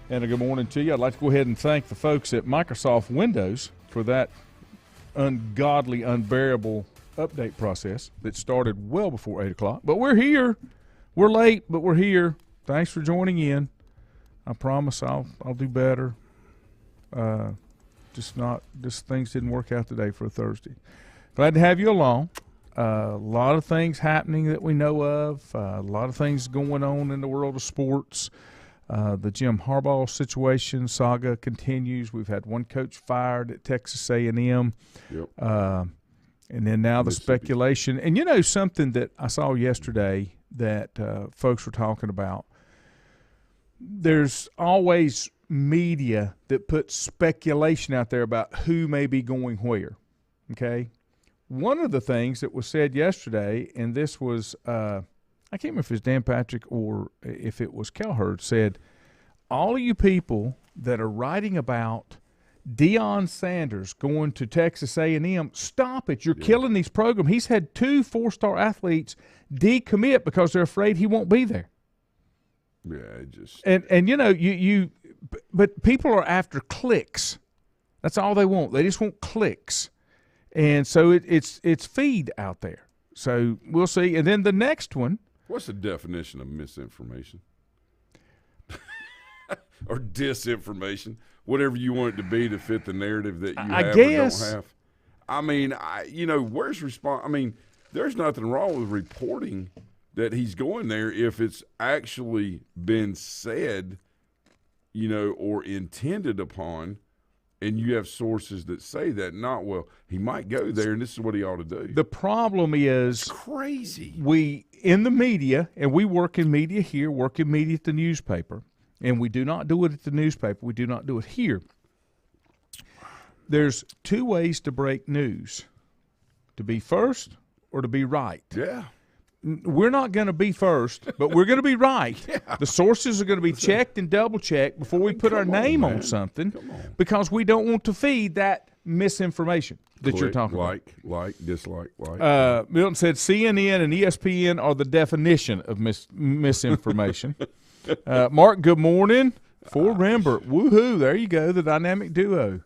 And a good morning to you. I'd like to go ahead and thank the folks at Microsoft Windows for that ungodly, unbearable update process that started well before 8 o'clock. But we're here. We're late, but we're here. Thanks for joining in. I promise I'll do better. Just things didn't work out today for a Thursday. Glad to have you along. A lot of things happening that we know of. A lot of things going on in the world of sports. The Jim Harbaugh situation saga continues. We've had one coach fired at Texas A&M. Yep. And then now the speculation. And you know something that I saw yesterday that folks were talking about? There's always media that puts speculation out there about who may be going where, okay? One of the things that was said yesterday, and this was I can't remember if it was Dan Patrick or if it was Cowherd, said, all of you people that are writing about Deion Sanders going to Texas A&M, stop it. You're killing these programs. He's had 2 4-star athletes decommit because they're afraid he won't be there. Yeah, just and you know but people are after clicks. That's all they want. They just want clicks, and so it's feed out there. So we'll see. And then the next one. What's the definition of misinformation or disinformation? Whatever you want it to be to fit the narrative that you have or don't have. I mean, where's response? I mean, there's nothing wrong with reporting that he's going there if it's actually been said, or intended upon, and you have sources that say that. Not, well, he might go there, and this is what he ought to do. The problem is it's crazy. We, in the media, and we work in media here, work in media at the newspaper, and we do not do it at the newspaper. We do not do it here. There's 2 ways to break news, to be first or to be right. Yeah. We're not going to be first, but we're going to be right. Yeah. The sources are going to be checked and double-checked before we put our name on something because we don't want to feed that misinformation that you're talking about. Like, dislike, like. Milton said CNN and ESPN are the definition of misinformation. Mark, good morning. For Rembert, woohoo, there you go, the dynamic duo.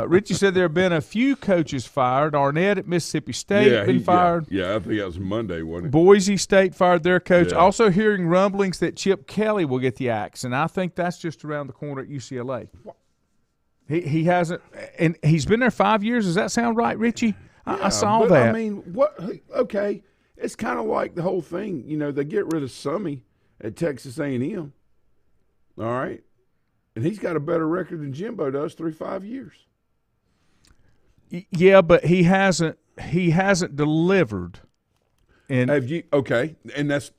Richie said there have been a few coaches fired. Arnett at Mississippi State been fired. Yeah, I think that was Monday, wasn't it? Boise State fired their coach. Yeah. Also hearing rumblings that Chip Kelly will get the axe, and I think that's just around the corner at UCLA. He hasn't – and he's been there 5 years. Does that sound right, Richie? Yeah, I saw that. I mean, what? Okay, it's kind of like the whole thing. They get rid of Summy at Texas A&M, all right? And he's got a better record than Jimbo does through 5 years. Yeah, but he hasn't delivered. And and that's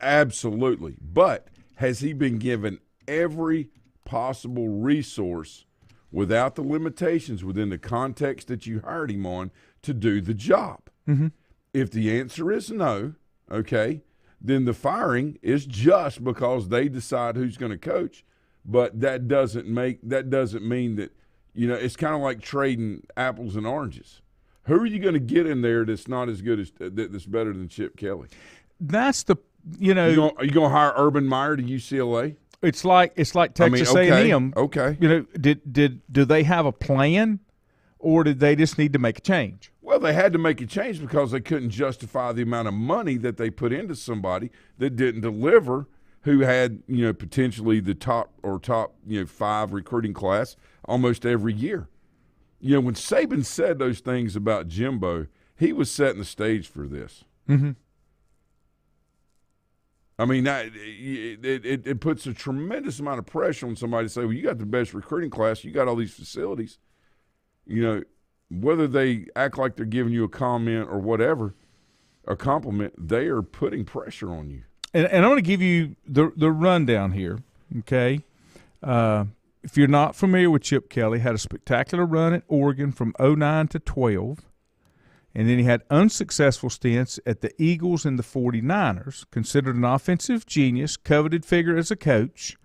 absolutely. But has he been given every possible resource without the limitations within the context that you hired him on to do the job? Mm-hmm. If the answer is no, then the firing is just because they decide who's going to coach. But that doesn't mean that, it's kind of like trading apples and oranges. Who are you going to get in there that's not as good as that's better than Chip Kelly? That's the are you going to hire Urban Meyer to UCLA? It's like Texas A&M. Okay. Do they have a plan, or did they just need to make a change? Well, they had to make a change because they couldn't justify the amount of money that they put into somebody that didn't deliver, who had, potentially the top 5 recruiting class almost every year. When Saban said those things about Jimbo, he was setting the stage for this. Mm-hmm. I mean, it puts a tremendous amount of pressure on somebody to say, well, you got the best recruiting class, you got all these facilities. Whether they act like they're giving you a comment or whatever, a compliment, they are putting pressure on you. And I'm going to give you the rundown here, okay? If you're not familiar with Chip Kelly, had a spectacular run at Oregon from 2009 to 12, and then he had unsuccessful stints at the Eagles and the 49ers, considered an offensive genius, coveted figure as a coach.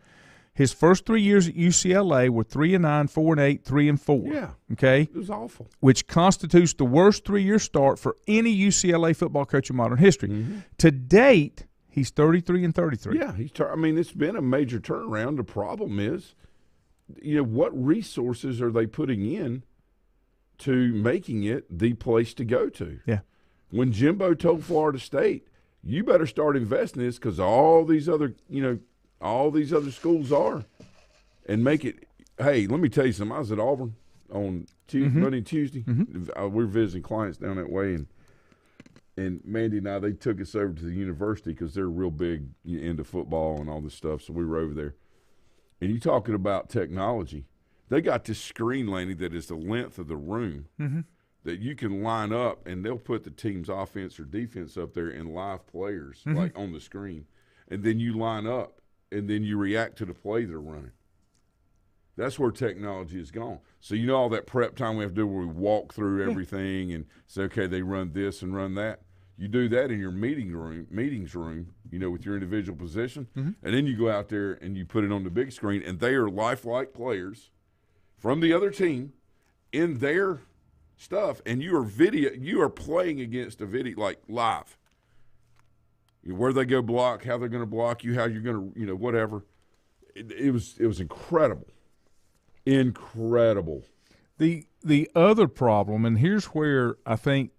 His first 3 years at UCLA were 3-9, 4-8, 3-4. Yeah. Okay? It was awful. Which constitutes the worst 3-year start for any UCLA football coach in modern history. Mm-hmm. To date, He's 33-33. Yeah, I mean, it's been a major turnaround. The problem is, what resources are they putting in to making it the place to go to? Yeah. When Jimbo told Florida State, you better start investing in this because all these other schools are, and make it. Hey, let me tell you something. I was at Auburn on Monday and Tuesday. We were visiting clients down that way, and Mandy and I, they took us over to the university because they're real big into football and all this stuff. So we were over there. And you talking about technology. They got this screen, Laney, that is the length of the room that you can line up, and they'll put the team's offense or defense up there and live players like on the screen. And then you line up, and then you react to the play they're running. That's where technology has gone. So all that prep time we have to do where we walk through everything and say, okay, they run this and run that. You do that in your meetings room, with your individual position, and then you go out there and you put it on the big screen, and they are lifelike players from the other team in their stuff, and you are playing against a video like live. Where they go block, how they're going to block you, how you're going to, whatever. It was incredible. Incredible. The other problem, and here's where I think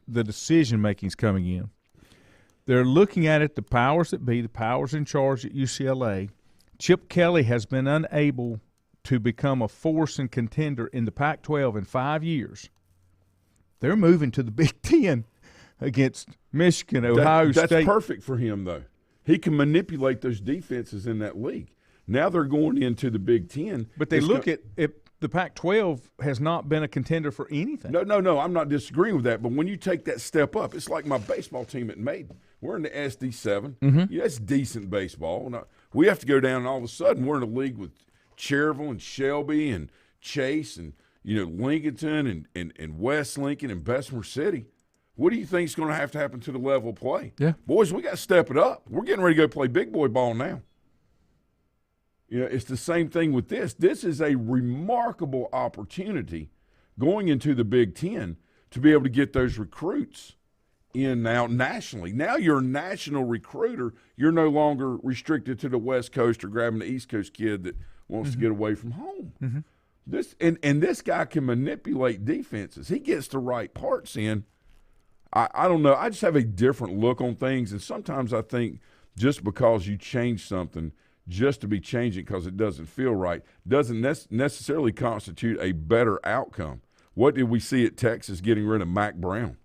the decision making is coming in. They're looking at it, the powers that be, the powers in charge at UCLA. Chip Kelly has been unable to become a force and contender in the Pac-12 in 5 years. They're moving to the Big Ten against Michigan, Ohio State. That's perfect for him, though. He can manipulate those defenses in that league. Now they're going into the Big Ten. But they look at the Pac-12 has not been a contender for anything. No, I'm not disagreeing with that. But when you take that step up, it's like my baseball team at Maiden. We're in the SD7. Yeah, it's decent baseball. Now, we have to go down, and all of a sudden we're in a league with Cherville and Shelby and Chase and, Lincolnton and West Lincoln and Bessemer City. What do you think is going to have to happen to the level of play? Yeah. Boys, we got to step it up. We're getting ready to go play big boy ball now. It's the same thing with this. This is a remarkable opportunity going into the Big Ten to be able to get those recruits in now nationally. Now you're a national recruiter. You're no longer restricted to the West Coast or grabbing the East Coast kid that wants to get away from home. This guy can manipulate defenses. He gets the right parts in. I don't know. I just have a different look on things, and sometimes I think just because you change something – just to be changing because it doesn't feel right doesn't necessarily constitute a better outcome. What did we see at Texas getting rid of Mac Brown?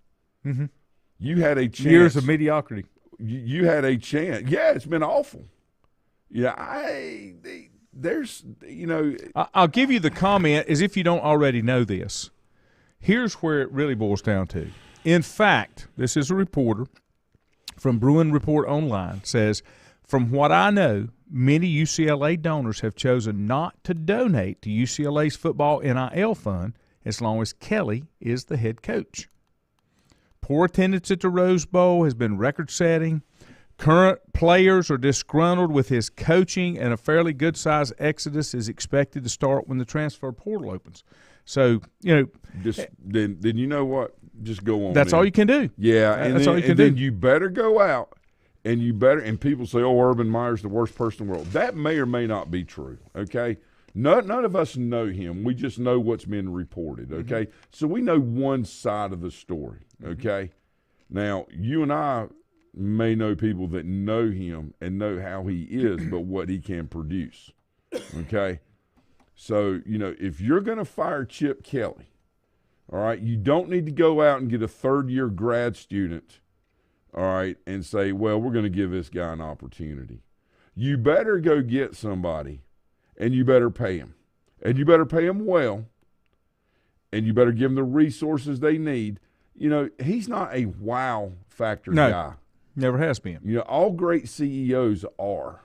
You had a chance. Years of mediocrity. You had a chance. Yeah, it's been awful. Yeah, I'll give you the comment as if you don't already know this. Here's where it really boils down to. In fact, this is a reporter from Bruin Report Online says, from what I know, many UCLA donors have chosen not to donate to UCLA's football NIL fund as long as Kelly is the head coach. Poor attendance at the Rose Bowl has been record-setting. Current players are disgruntled with his coaching, and a fairly good-sized exodus is expected to start when the transfer portal opens. So, then you know what? Just go on. That's all you can do. Yeah, that's all you can do. Then you better go out. And people say, oh, Urban Meyer's the worst person in the world. That may or may not be true, okay? None of us know him. We just know what's been reported, okay? So we know one side of the story, okay? Now, you and I may know people that know him and know how he is, but what he can produce, okay? So, if you're going to fire Chip Kelly, all right, you don't need to go out and get a third-year grad student, all right, and say, well, we're going to give this guy an opportunity. You better go get somebody, and you better pay him. And you better pay him well, and you better give them the resources they need. He's not a wow factor guy. Never has been. All great CEOs are,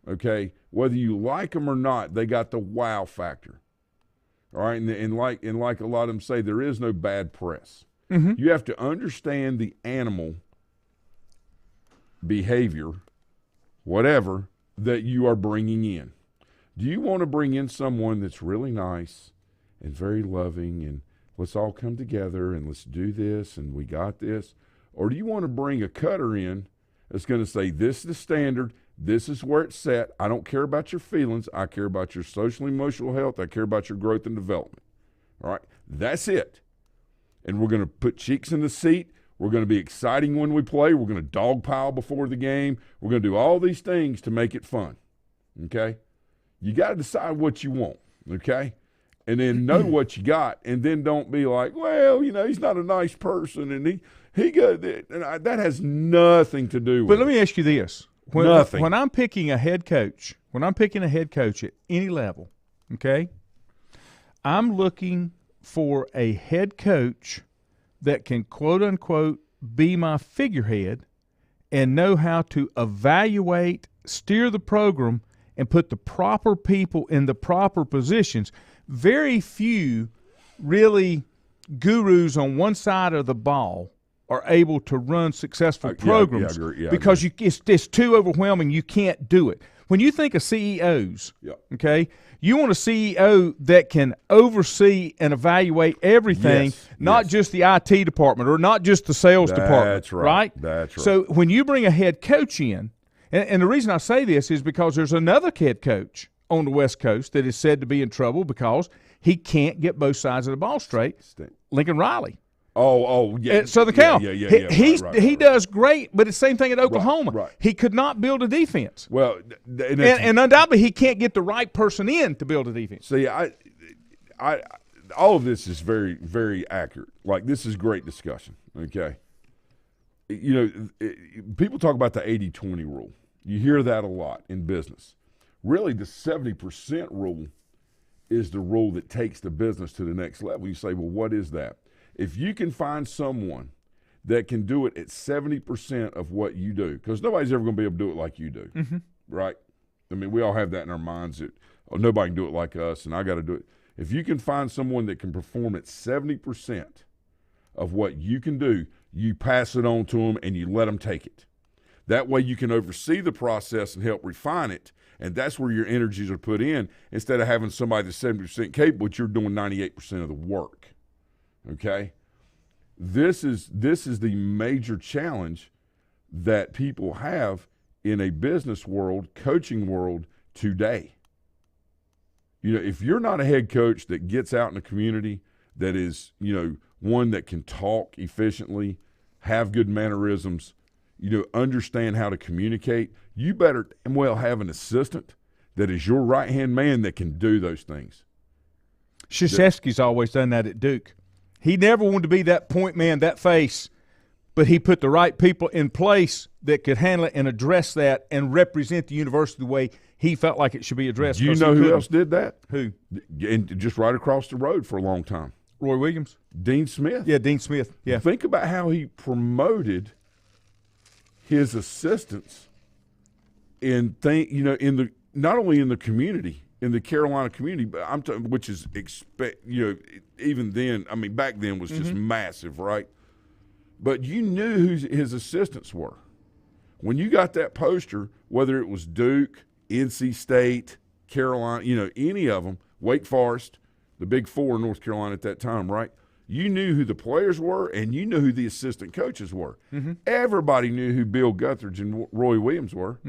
okay? Whether you like them or not, they got the wow factor. All right, and like a lot of them say, there is no bad press. You have to understand the animal behavior, whatever, that you are bringing in. Do you want to bring in someone that's really nice and very loving and let's all come together and let's do this and we got this? Or do you want to bring a cutter in that's going to say, this is the standard, this is where it's set. I don't care about your feelings. I care about your social and emotional health. I care about your growth and development. All right? That's it. And we're going to put cheeks in the seat. We're going to be exciting when we play. We're going to dogpile before the game. We're going to do all these things to make it fun. Okay? You got to decide what you want. Okay? And then know what you got, and then don't be like, well, he's not a nice person, and he got that. And that has nothing to do with it. But let me ask you this. Nothing. When I'm picking a head coach, at any level, okay, I'm looking for a head coach that can, quote unquote, be my figurehead and know how to evaluate, steer the program, and put the proper people in the proper positions. Very few really gurus on one side of the ball are able to run successful programs because it's too overwhelming. You can't do it. When you think of CEOs, okay, you want a CEO that can oversee and evaluate everything, not just the IT department or not just the sales department. That's right. That's right. So when you bring a head coach in, and the reason I say this is because there's another head coach on the West Coast that is said to be in trouble because he can't get both sides of the ball straight. Lincoln Riley. Oh, yeah. At Southern Cal. He does great, but it's the same thing at Oklahoma. Right. He could not build a defense. Well, and undoubtedly he can't get the right person in to build a defense. See, I all of this is very, very accurate. Like, this is great discussion, okay? People talk about the 80-20 rule. You hear that a lot in business. Really, the 70% rule is the rule that takes the business to the next level. You say, well, what is that? If you can find someone that can do it at 70% of what you do, because nobody's ever going to be able to do it like you do, right? I mean, we all have that in our minds that, nobody can do it like us, and I got to do it. If you can find someone that can perform at 70% of what you can do, you pass it on to them and you let them take it. That way you can oversee the process and help refine it, and that's where your energies are put in instead of having somebody that's 70% capable, but you're doing 98% of the work. Okay? This is the major challenge that people have in a business world, coaching world today. If you're not a head coach that gets out in the community, that is, one that can talk efficiently, have good mannerisms, understand how to communicate, you better have an assistant that is your right-hand man that can do those things. Krzyzewski's always done that at Duke. He never wanted to be that point man, that face, but he put the right people in place that could handle it and address that and represent the university the way he felt like it should be addressed. Do you know who else did that? Who? And just right across the road for a long time. Roy Williams? Dean Smith. Yeah, Dean Smith. Yeah. Think about how he promoted his assistants not only in the community, in the Carolina community, but I'm talking, which is even then, I mean, back then was just massive, right? But you knew who his assistants were. When you got that poster, whether it was Duke, NC State, Carolina, any of them, Wake Forest, the Big Four in North Carolina at that time, right? You knew who the players were, and you knew who the assistant coaches were. Everybody knew who Bill Guthridge and Roy Williams were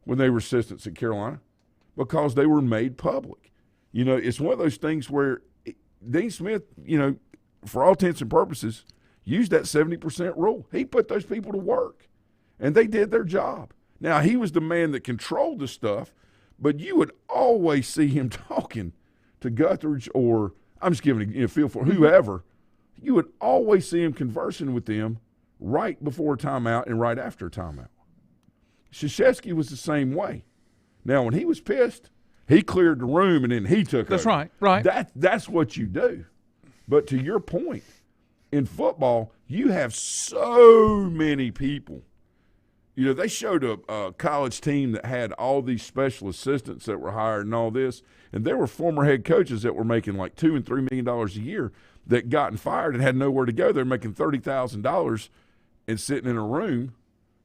when they were assistants at Carolina because they were made public. It's one of those things where Dean Smith, for all intents and purposes, used that 70% rule. He put those people to work, and they did their job. Now, he was the man that controlled the stuff, but you would always see him talking to Guthridge or – I'm just giving a feel for whoever. You would always see him conversing with them right before a timeout and right after a timeout. Krzyzewski was the same way. Now, when he was pissed, he cleared the room and then he took over. That's right. That's what you do. But to your point, in football, you have so many people. They showed a college team that had all these special assistants that were hired and all this, and there were former head coaches that were making like $2 and $3 million a year that gotten fired and had nowhere to go. They're making $30,000 and sitting in a room.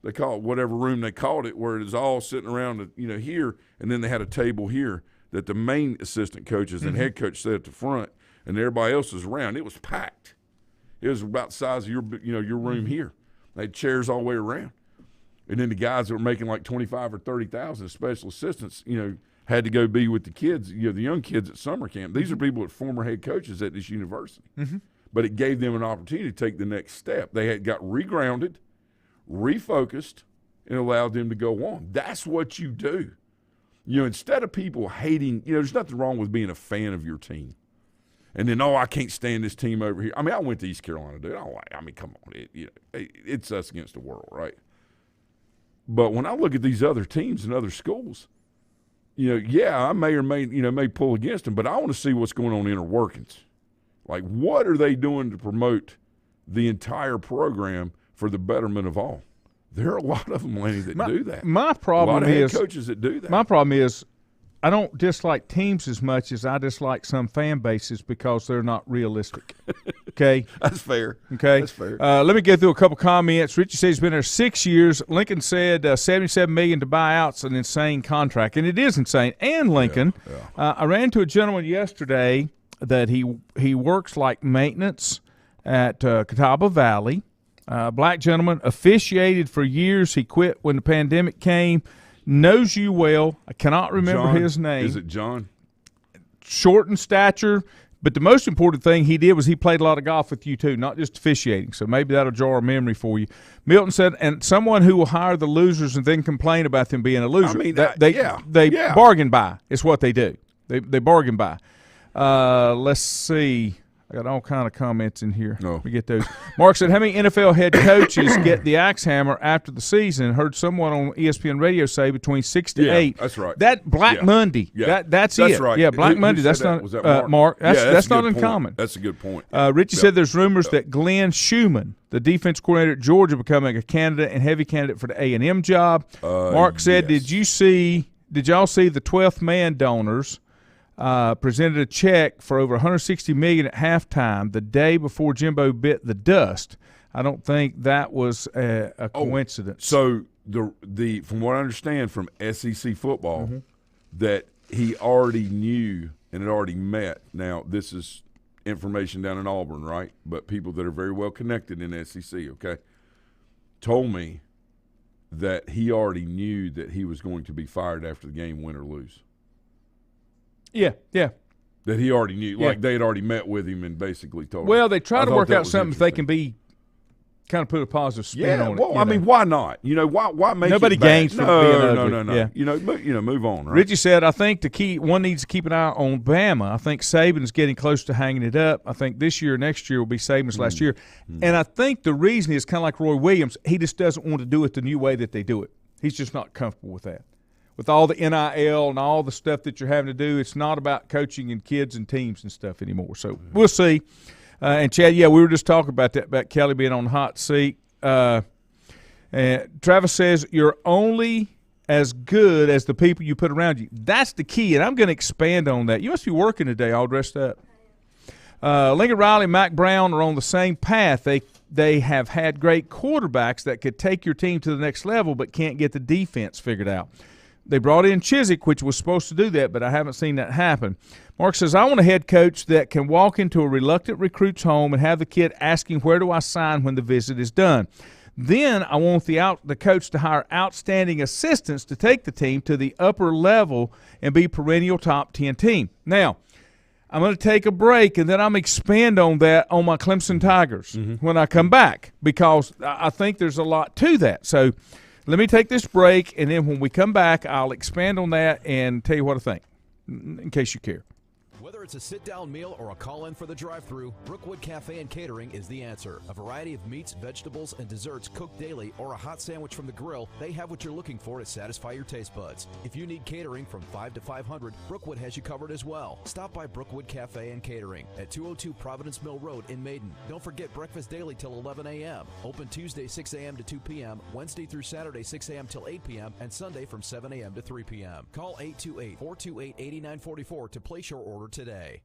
They call it whatever room they called it, where it was all sitting around, here, and then they had a table here that the main assistant coaches and head coach sat at the front, and everybody else was around. It was packed. It was about the size of your room here. They had chairs all the way around. And then the guys that were making like 25 or 30,000 as special assistants, had to go be with the kids, the young kids at summer camp. These are people that former head coaches at this university. Mm-hmm. But it gave them an opportunity to take the next step. They had got regrounded, refocused, and allowed them to go on. That's what you do. Instead of people hating, there's nothing wrong with being a fan of your team. And then, I can't stand this team over here. I mean, I went to East Carolina, dude. Come on. It's us against the world, right? But when I look at these other teams and other schools, I may or may pull against them, but I want to see what's going on in inner workings. Like, what are they doing to promote the entire program for the betterment of all? There are a lot of them, Lenny, that do that. My problem a lot of is head coaches that do that. My problem is I don't dislike teams as much as I dislike some fan bases because they're not realistic. Okay? That's fair. Okay? That's fair. Let me get through a couple comments. Richie says he's been there 6 years. Lincoln said $77 million to buy out's an insane contract, and it is insane. And Lincoln, I ran into a gentleman yesterday that he works like maintenance at Catawba Valley. Black gentleman, officiated for years. He quit when the pandemic came. Knows you well. I cannot remember his name. Is it John? Short in stature, but the most important thing he did was he played a lot of golf with you too, not just officiating. So maybe that'll jar a memory for you. Milton said, and someone who will hire the losers and then complain about them being a loser. I mean, they bargain buy. It's what they do. They bargain buy. Let's see. I got all kind of comments in here. No. Let me get those. Mark said, how many NFL head coaches get the axe hammer after the season? Heard someone on ESPN radio say between 6 to 8. That's right. That Black Monday. Yeah. That's it. That's right. Yeah, Black Monday. That's not was that Mark. That's not point. uncommon. That's a good point. Richie said there's rumors that Glenn Schumann, the defense coordinator at Georgia, becoming a candidate and heavy candidate for the A&M job. Mark said, yes. did y'all see the 12th man donors presented a check for over $160 million at halftime the day before Jimbo bit the dust? I don't think that was a coincidence. So the from what I understand from SEC football, that he already knew and had already met. Now this is information down in Auburn, right? But people that are very well connected in SEC, okay, told me that he already knew that he was going to be fired after the game, win or lose. Yeah. That he already knew. Like they had already met with him and basically told him. Well, they try to work out something if they can be kind of put a positive spin on it. Well, I mean, why not? Why make nobody it bad? gains from being ugly. No. Yeah. Move on, right? Richie said, I think one needs to keep an eye on Bama. I think Saban's getting close to hanging it up. I think this year, next year will be Saban's last year. And I think the reason is kind of like Roy Williams. He just doesn't want to do it the new way that they do it. He's just not comfortable with that. With all the NIL and all the stuff that you're having to do, it's not about coaching and kids and teams and stuff anymore. So we'll see. And, Chad, we were just talking about that, about Kelly being on the hot seat. And Travis says you're only as good as the people you put around you. That's the key, and I'm going to expand on that. You must be working today all dressed up. Lincoln Riley and Mac Brown are on the same path. They have had great quarterbacks that could take your team to the next level but can't get the defense figured out. They brought in Chizik, which was supposed to do that, but I haven't seen that happen. Mark says, I want a head coach that can walk into a reluctant recruit's home and have the kid asking, where do I sign when the visit is done? Then I want the coach to hire outstanding assistants to take the team to the upper level and be perennial top 10 team. Now, I'm going to take a break, and then I'm going to expand on that on my Clemson Tigers when I come back, because I think there's a lot to that. So let me take this break, and then when we come back, I'll expand on that and tell you what I think, in case you care. Whether it's a sit-down meal or a call-in for the drive-thru, Brookwood Cafe and Catering is the answer. A variety of meats, vegetables, and desserts cooked daily, or a hot sandwich from the grill, they have what you're looking for to satisfy your taste buds. If you need catering from 5 to 500, Brookwood has you covered as well. Stop by Brookwood Cafe and Catering at 202 Providence Mill Road in Maiden. Don't forget breakfast daily till 11 a.m. Open Tuesday 6 a.m. to 2 p.m., Wednesday through Saturday 6 a.m. till 8 p.m., and Sunday from 7 a.m. to 3 p.m. Call 828-428-8944 to place your order today.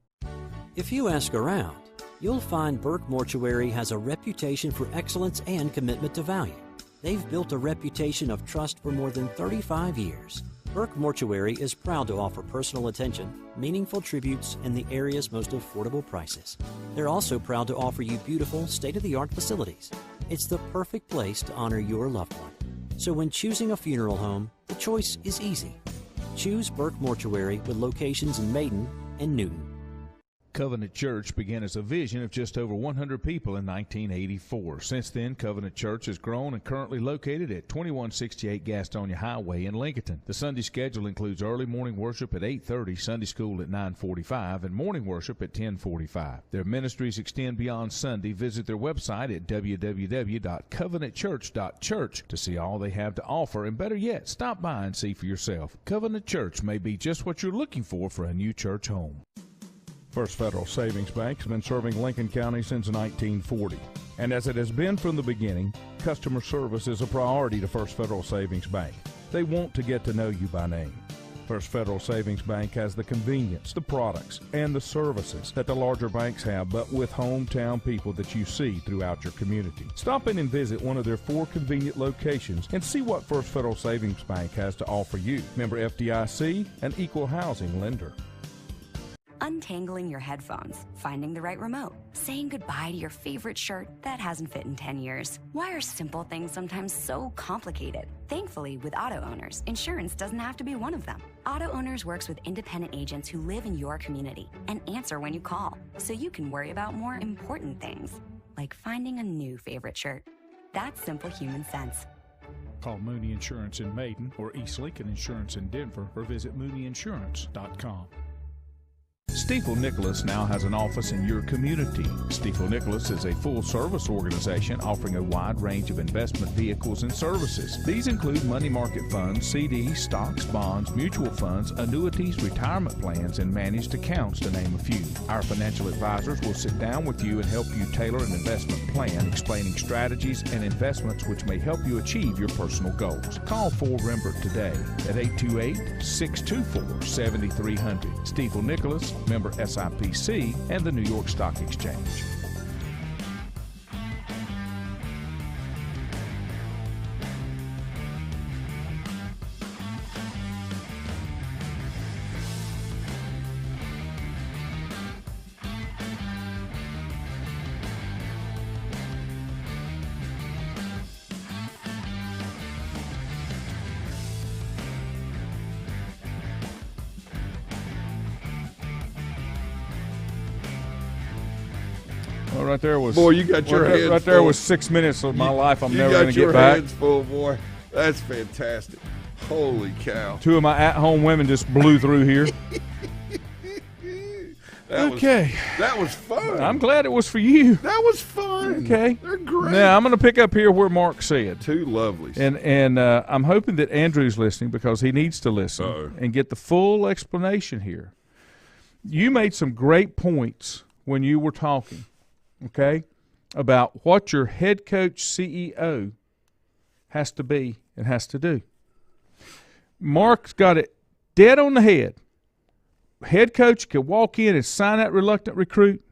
If you ask around, you'll find Burke Mortuary has a reputation for excellence and commitment to value. They've built a reputation of trust for more than 35 years. Burke Mortuary is proud to offer personal attention, meaningful tributes, and the area's most affordable prices. They're also proud to offer you beautiful, state-of-the-art facilities. It's the perfect place to honor your loved one. So when choosing a funeral home, the choice is easy. Choose Burke Mortuary with locations in Maiden and Newton. Covenant Church began as a vision of just over 100 people in 1984. Since then, Covenant Church has grown and currently located at 2168 Gastonia Highway in Lincoln. The Sunday schedule includes early morning worship at 8:30, Sunday school at 9:45, and morning worship at 10:45. Their ministries extend beyond Sunday. Visit their website at www.covenantchurch.church to see all they have to offer, and better yet, stop by and see for yourself. Covenant Church may be just what you're looking for a new church home. First Federal Savings Bank has been serving Lincoln County since 1940. And as it has been from the beginning, customer service is a priority to First Federal Savings Bank. They want to get to know you by name. First Federal Savings Bank has the convenience, the products, and the services that the larger banks have, but with hometown people that you see throughout your community. Stop in and visit one of their 4 convenient locations and see what First Federal Savings Bank has to offer you. Member FDIC, an equal housing lender. Untangling your headphones, finding the right remote, saying goodbye to your favorite shirt that hasn't fit in 10 years. Why are simple things sometimes so complicated? Thankfully, with Auto Owners, insurance doesn't have to be one of them. Auto Owners works with independent agents who live in your community and answer when you call, so you can worry about more important things, like finding a new favorite shirt. That's simple human sense. Call Mooney Insurance in Maiden or East Lincoln Insurance in Denver or visit mooneyinsurance.com. Stiefel Nicholas now has an office in your community. Stiefel Nicholas is a full-service organization offering a wide range of investment vehicles and services. These include money market funds, CDs, stocks, bonds, mutual funds, annuities, retirement plans, and managed accounts, to name a few. Our financial advisors will sit down with you and help you tailor an investment plan, explaining strategies and investments which may help you achieve your personal goals. Call 4Rembert today at 828-624-7300. Stiefel Nicholas, member SIPC and the New York Stock Exchange. Well, right there was, boy, you got your hands right full. there was 6 minutes of my life I'm never going to get back. You got your hands full, boy. That's fantastic. Holy cow. 2 of my at-home women just blew through here. That was fun. I'm glad it was for you. That was fun. Okay. They're great. Now, I'm going to pick up here where Mark said. 2 lovelies. And I'm hoping that Andrew's listening because he needs to listen and get the full explanation here. You made some great points when you were talking, okay, about what your head coach CEO has to be and has to do. Mark's got it dead on the head. Head coach can walk in and sign that reluctant recruit,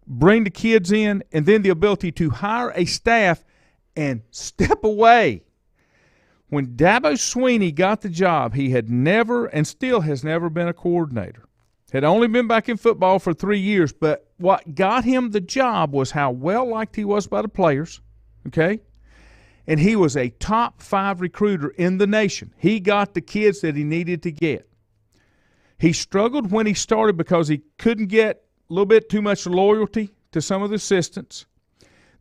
bring the kids in, and then the ability to hire a staff and step away. When Dabo Swinney got the job, he had never and still has never been a coordinator. Had only been back in football for 3 years, but what got him the job was how well liked he was by the players, okay? And he was a top 5 recruiter in the nation. He got the kids that he needed to get. He struggled when he started because he couldn't get a little bit too much loyalty to some of the assistants.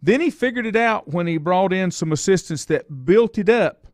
Then he figured it out when he brought in some assistants that built it up.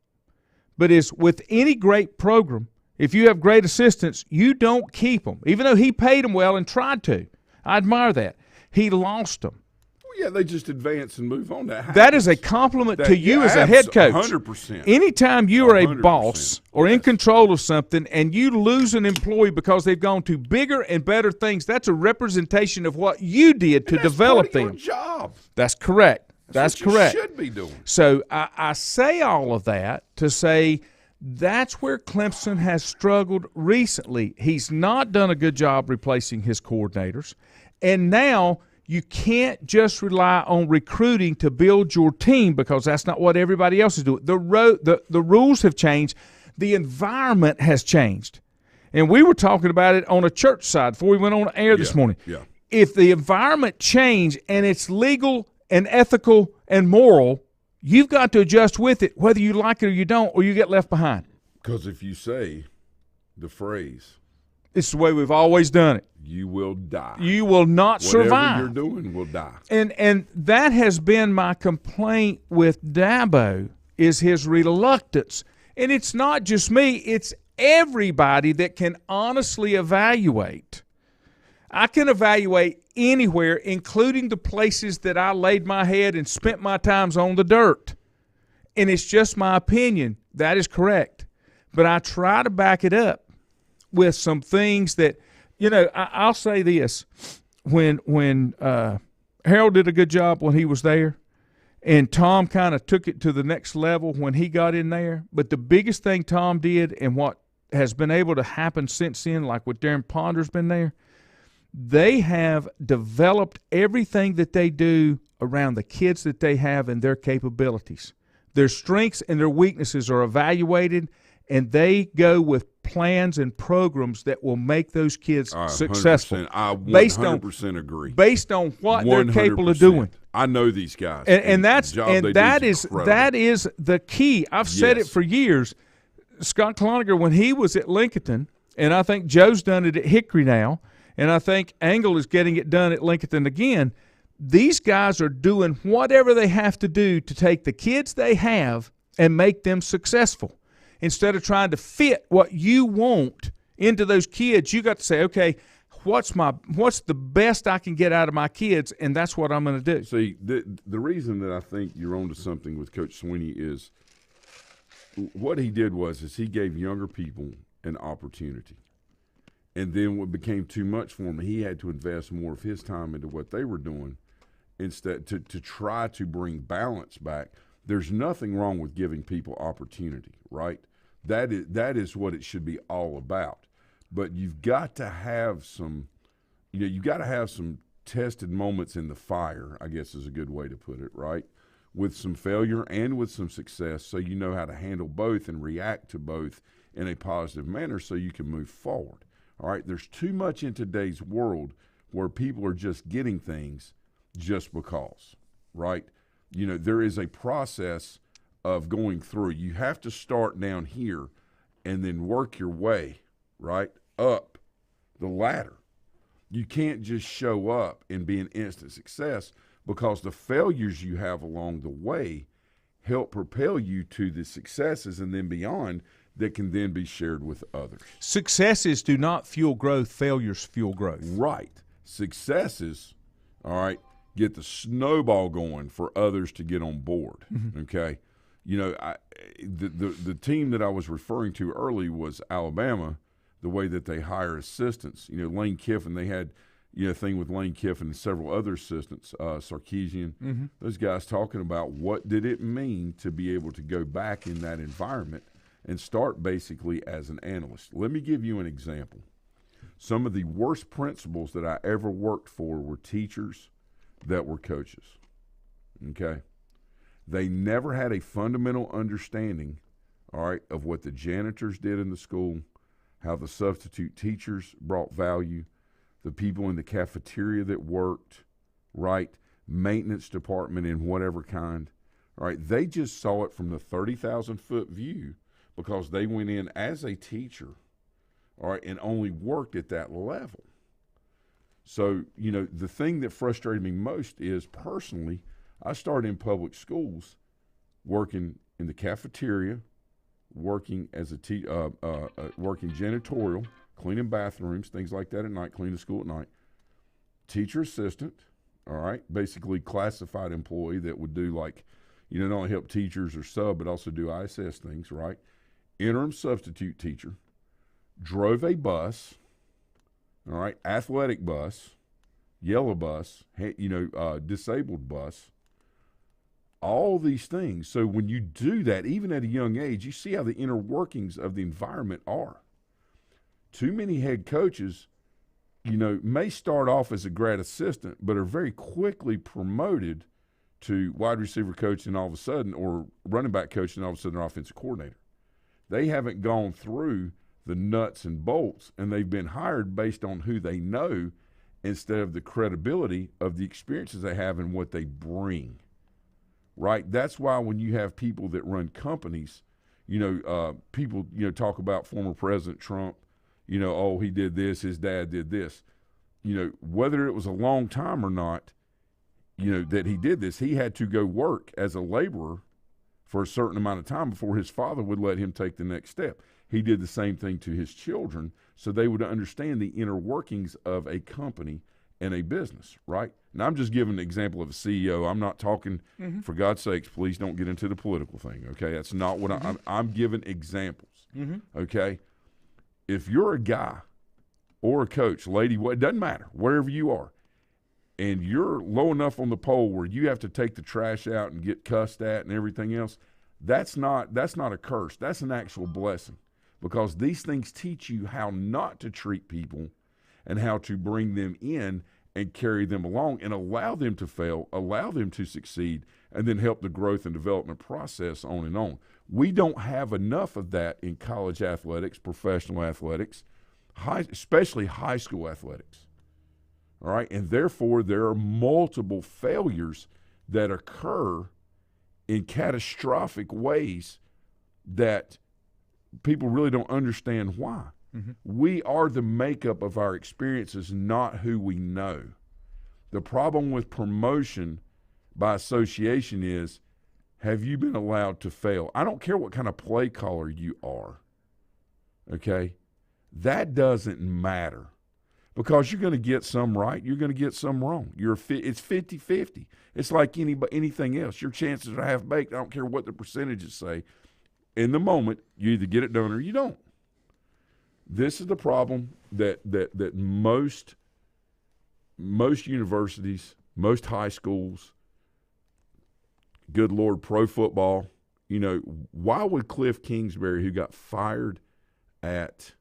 But as with any great program, if you have great assistants, you don't keep them, even though he paid them well and tried to. I admire that. He lost them. Well, yeah, they just advance and move on. That is a compliment to you as a head coach. 100%. Anytime you are a boss or in control of something and you lose an employee because they've gone to bigger and better things, that's a representation of what you did to develop them. That's part of your job. That's correct. That's correct. You should be doing. So I say all of that to say that's where Clemson has struggled recently. He's not done a good job replacing his coordinators. And now you can't just rely on recruiting to build your team because that's not what everybody else is doing. The rules have changed. The environment has changed. And we were talking about it on a church side before we went on air this morning. Yeah. If the environment changed and it's legal and ethical and moral, You've got to adjust with it, whether you like it or you don't, or you get left behind. Because if you say the phrase, it's the way we've always done it. You will die. You will not survive. Whatever you're doing will die. And that has been my complaint with Dabo, is his reluctance. And it's not just me. It's everybody that can honestly evaluate. I can evaluate anywhere, including the places that I laid my head and spent my times on the dirt. And it's just my opinion. That is correct. But I try to back it up with some things that, I'll say this. When Harold did a good job when he was there, and Tom kind of took it to the next level when he got in there. But the biggest thing Tom did, and what has been able to happen since then, like with Darren Ponder's been there, they have developed everything that they do around the kids that they have and their capabilities. Their strengths and their weaknesses are evaluated, and they go with plans and programs that will make those kids successful. I 100% agree. Based on what they're capable of doing. I know these guys, and that is the key. I've said it for years. Scott Cloninger, when he was at Lincoln, and I think Joe's done it at Hickory now, and I think Angle is getting it done at Lincoln again. These guys are doing whatever they have to do to take the kids they have and make them successful. Instead of trying to fit what you want into those kids, you got to say, okay, what's the best I can get out of my kids, and that's what I'm going to do. See, the reason that I think you're onto something with Coach Sweeney is what he did was he gave younger people an opportunity. And then what became too much for him, he had to invest more of his time into what they were doing instead to try to bring balance back. There's nothing wrong with giving people opportunity, right? That is what it should be all about. But you've got to have some, you've got to have some tested moments in the fire, I guess is a good way to put it, right? With some failure and with some success, so you know how to handle both and react to both in a positive manner so you can move forward. All right, there's too much in today's world where people are just getting things just because, right? There is a process of going through. You have to start down here and then work your way, right, up the ladder. You can't just show up and be an instant success, because the failures you have along the way help propel you to the successes and then beyond that can then be shared with others. Successes do not fuel growth. Failures fuel growth. Right. Successes, all right, get the snowball going for others to get on board, okay? The team that I was referring to early was Alabama, the way that they hire assistants. Lane Kiffin, they had a thing with Lane Kiffin and several other assistants, Sarkeesian, those guys talking about what did it mean to be able to go back in that environment and start basically as an analyst. Let me give you an example. Some of the worst principals that I ever worked for were teachers that were coaches, okay? They never had a fundamental understanding, all right, of what the janitors did in the school, how the substitute teachers brought value, the people in the cafeteria that worked, right, maintenance department in whatever kind, all right? They just saw it from the 30,000-foot view because they went in as a teacher, all right, and only worked at that level. So, the thing that frustrated me most is, personally, I started in public schools working in the cafeteria, working as working janitorial, cleaning bathrooms, things like that at night, cleaning the school at night, teacher assistant, all right, basically classified employee that would do not only help teachers or sub, but also do ISS things, right? Interim substitute teacher, drove a bus, all right, athletic bus, yellow bus, disabled bus, all these things. So when you do that, even at a young age, you see how the inner workings of the environment are. Too many head coaches, may start off as a grad assistant, but are very quickly promoted to wide receiver coach and all of a sudden, or running back coach and all of a sudden they're offensive coordinator. They haven't gone through the nuts and bolts, and they've been hired based on who they know instead of the credibility of the experiences they have and what they bring. right? That's why when you have people that run companies, people, talk about former President Trump, oh, he did this, his dad did this. Whether it was a long time or not, that he did this, he had to go work as a laborer for a certain amount of time before his father would let him take the next step. He did the same thing to his children so they would understand the inner workings of a company and a business, right? Now, I'm just giving an example of a CEO. I'm not talking, for God's sakes, please don't get into the political thing, okay? That's not what I'm giving examples, okay? If you're a guy or a coach, lady, it doesn't matter, wherever you are, and you're low enough on the pole where you have to take the trash out and get cussed at and everything else, that's not a curse. That's an actual blessing, because these things teach you how not to treat people and how to bring them in and carry them along and allow them to fail, allow them to succeed, and then help the growth and development process on and on. We don't have enough of that in college athletics, professional athletics, especially high school athletics. All right, and therefore there are multiple failures that occur in catastrophic ways that people really don't understand why. We are the makeup of our experiences, not who we know. The problem with promotion by association is, have you been allowed to fail? I don't care what kind of play caller you are, okay? That doesn't matter, because you're going to get some right, you're going to get some wrong. It's 50-50. It's like anything else. Your chances are half-baked. I don't care what the percentages say. In the moment, you either get it done or you don't. This is the problem that most universities, most high schools, good Lord, pro football, why would Cliff Kingsbury, who got fired at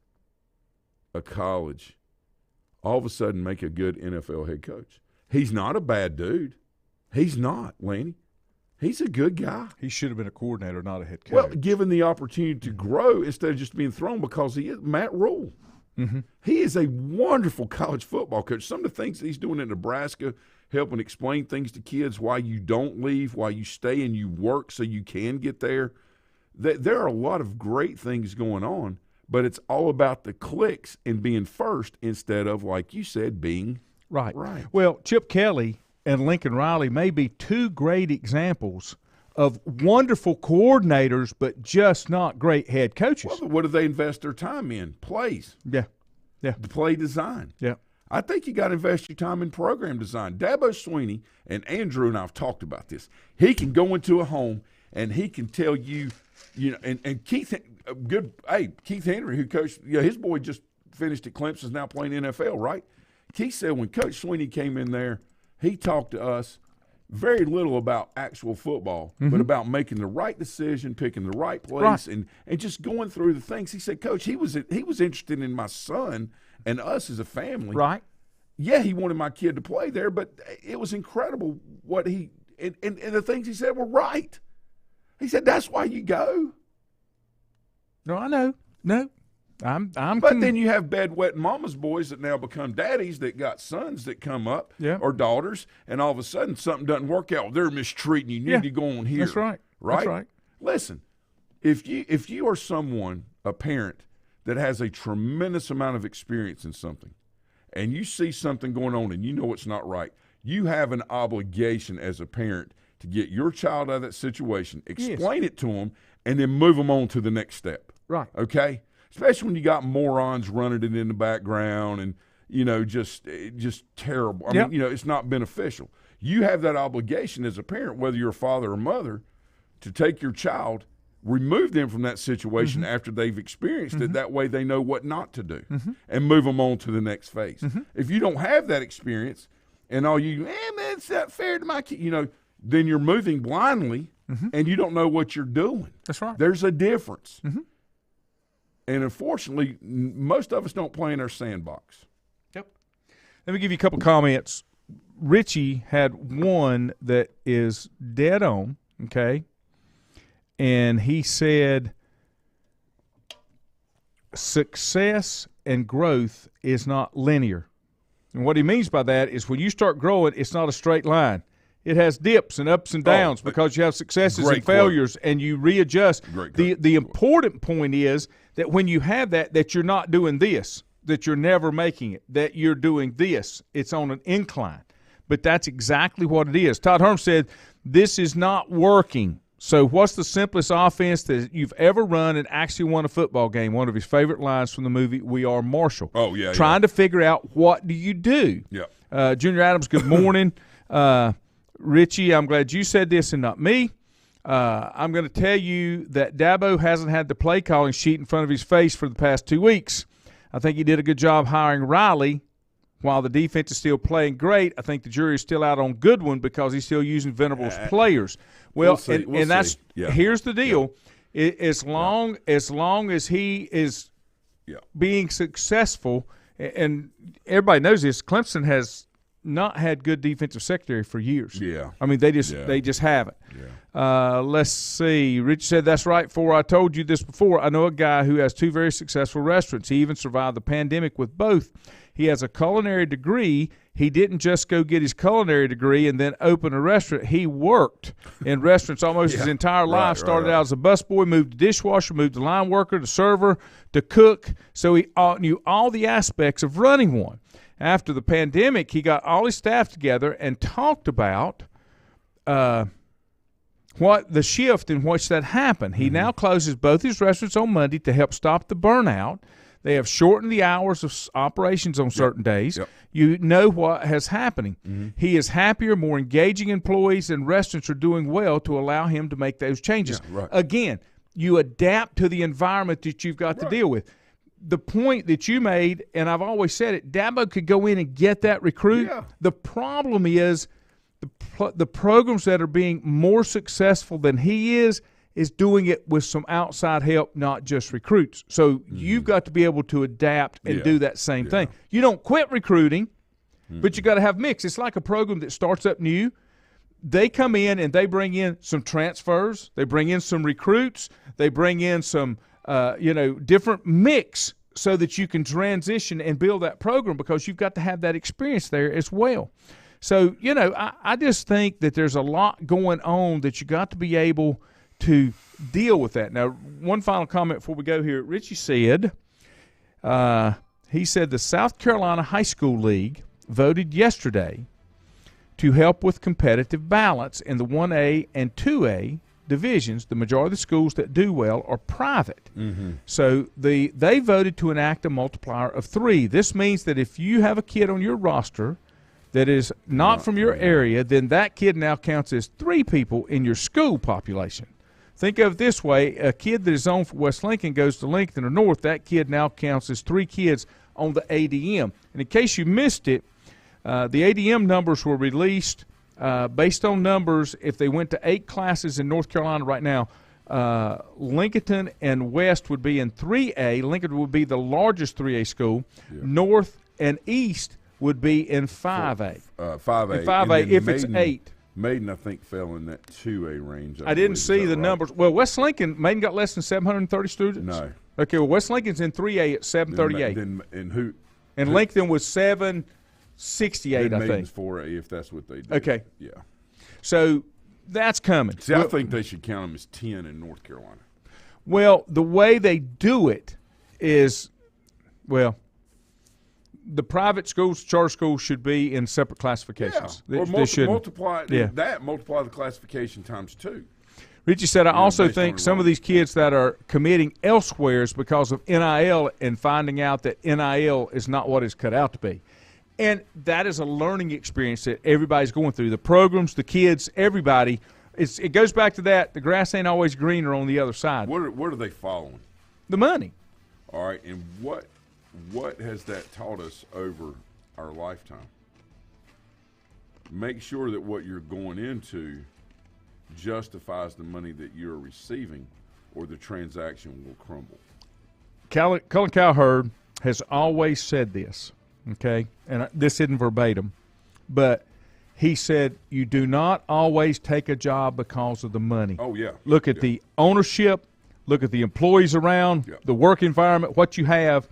a college, all of a sudden make a good NFL head coach? He's not a bad dude. He's not, Lanny. He's a good guy. He should have been a coordinator, not a head coach. Well, given the opportunity to grow instead of just being thrown, because he is Matt Rule. He is a wonderful college football coach. Some of the things that he's doing in Nebraska, helping explain things to kids, why you don't leave, why you stay and you work so you can get there. There are a lot of great things going on, but it's all about the clicks and being first instead of, like you said, being right. Well, Chip Kelly and Lincoln Riley may be two great examples of wonderful coordinators, but just not great head coaches. Well, what do they invest their time in? Plays. Yeah. The play design. Yeah. I think you got to invest your time in program design. Dabo Swinney and Andrew and I have talked about this. He can go into a home and he can tell you, and Keith Henry, who coached, his boy just finished at Clemson, is now playing NFL, right? Keith said when Coach Swinney came in there, he talked to us very little about actual football, but about making the right decision, picking the right place, and just going through the things. He said, Coach, he was interested in my son and us as a family. Right. Yeah, he wanted my kid to play there, but it was incredible what and the things he said were right. He said, that's why you go. No, I know. No. But then you have bed wet mama's boys that now become daddies that got sons that come up or daughters, and all of a sudden something doesn't work out. They're mistreating you. You need to go on here. That's right. Right? That's right. Listen, if you are someone, a parent, that has a tremendous amount of experience in something, and you see something going on and you know it's not right, you have an obligation as a parent to get your child out of that situation, explain it to them, and then move them on to the next step. Right. Okay? Especially when you got morons running it in the background and, just terrible. I mean, it's not beneficial. You have that obligation as a parent, whether you're a father or mother, to take your child, remove them from that situation after they've experienced it. That way they know what not to do and move them on to the next phase. If you don't have that experience and all man, it's not fair to my kid, then you're moving blindly and you don't know what you're doing. That's right. There's a difference. And unfortunately, most of us don't play in our sandbox. Yep. Let me give you a couple comments. Richie had one that is dead on, okay? And he said, success and growth is not linear. And what he means by that is when you start growing, it's not a straight line. It has dips and ups and downs because you have successes and failures, and you readjust. The important point is that when you have that you're not doing this, that you're never making it, that you're doing this. It's on an incline. But that's exactly what it is. Todd Herm said, this is not working. So what's the simplest offense that you've ever run and actually won a football game? One of his favorite lines from the movie We Are Marshall. Oh, yeah. Trying to figure out what do you do. Yeah. Junior Adams, good morning. Richie, I'm glad you said this and not me. I'm going to tell you that Dabo hasn't had the play calling sheet in front of his face for the past 2 weeks. I think he did a good job hiring Riley. While the defense is still playing great, I think the jury is still out on Goodwin because he's still using Venables players. Well, here's the deal. Yeah. As long as he is being successful, and everybody knows this, Clemson has not had good defensive secondary for years. Yeah. I mean, they just haven't. Yeah. Let's see. Rich said, that's right, I told you this before. I know a guy who has 2 very successful restaurants. He even survived the pandemic with both. He has a culinary degree. He didn't just go get his culinary degree and then open a restaurant. He worked in restaurants almost his entire life. Started out as a busboy, moved to dishwasher, moved to line worker, to server, to cook. So he knew all the aspects of running one. After the pandemic, he got all his staff together and talked about what the shift in which that happened. He now closes both his restaurants on Monday to help stop the burnout. They have shortened the hours of operations on certain days. Yep. You know what has happening. He is happier, more engaging employees, and restaurants are doing well to allow him to make those changes. Again, you adapt to the environment that you've got to deal with. The point that you made, and I've always said it, Dabo could go in and get that recruit. Yeah. The problem is the programs that are being more successful than he is doing it with some outside help, not just recruits. So you've got to be able to adapt and do that same thing. You don't quit recruiting, but you got to have mix. It's like a program that starts up new. They come in and they bring in some transfers. They bring in some recruits. They bring in some different mix so that you can transition and build that program because you've got to have that experience there as well. So, I just think that there's a lot going on that you got to be able to deal with that. Now, one final comment before we go here. Richie said, he said the South Carolina High School League voted yesterday to help with competitive balance in the 1A and 2A divisions. The majority of the schools that do well are private. So they voted to enact a multiplier of 3. This means that if you have a kid on your roster that is not from your area, then that kid now counts as 3 people in your school population. Think of it this way. A kid that is on for West Lincoln goes to Lincoln or North. That kid now counts as 3 kids on the ADM. And in case you missed it, the ADM numbers were released based on numbers. If they went to 8 classes in North Carolina right now, Lincoln and West would be in 3A. Lincoln would be the largest 3A school. Yeah. North and East would be in 5A. 5A. In 5A if it's 8. Maiden, I think, fell in that 2A range. I didn't see the numbers. Well, West Lincoln, Maiden got less than 730 students? No. Okay, well, West Lincoln's in 3A at 738. And Lincoln was 768, I think. Maiden's 4A if that's what they do. Okay. Yeah. So that's coming. See, I think they should count them as 10 in North Carolina. Well, the way they do it is, the private schools, charter schools should be in separate classifications. Yeah. Multiply the classification times 2. Richie said, I also think some of these kids that are committing elsewhere is because of NIL and finding out that NIL is not what it's cut out to be. And that is a learning experience that everybody's going through. The programs, the kids, everybody. It goes back to that. The grass ain't always greener on the other side. What are they following? The money. All right, and what has that taught us over our lifetime? Make sure that what you're going into justifies the money that you're receiving, or the transaction will crumble. Colin Cowherd has always said this, okay, and this isn't verbatim, but he said you do not always take a job because of the money. Oh, yeah. Look at the ownership, look at the employees around, the work environment, what you have.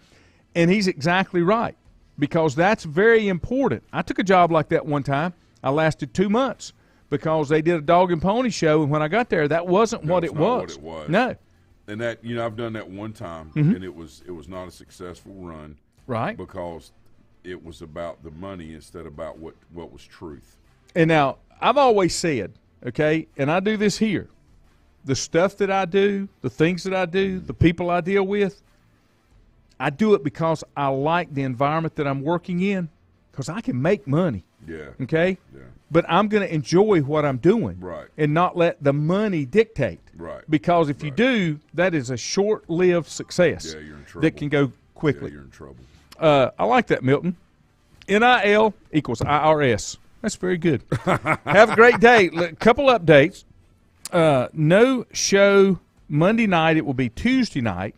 And he's exactly right, because that's very important. I took a job like that one time. I lasted 2 months, because they did a dog and pony show, and when I got there, that wasn't what it was. What it was. No. And that, I've done that one time, and it was not a successful run. Right. Because it was about the money instead of about what was truth. And now, I've always said, okay, and I do this here, the stuff that I do, the things that I do, the people I deal with, I do it because I like the environment that I'm working in, because I can make money. Yeah. Okay? Yeah. But I'm going to enjoy what I'm doing. Right. And not let the money dictate. Right. Because if you do, that is a short-lived success. Yeah, you're in trouble. That can go quickly. Yeah, you're in trouble. I like that, Milton. NIL equals IRS. That's very good. Have a great day. Couple updates. No show Monday night. It will be Tuesday night.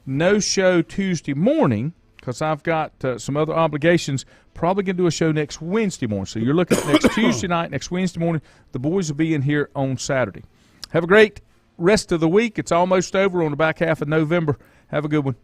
No show Tuesday morning because I've got some other obligations. Probably going to do a show next Wednesday morning. So you're looking at next Tuesday night, next Wednesday morning. The boys will be in here on Saturday. Have a great rest of the week. It's almost over on the back half of November. Have a good one.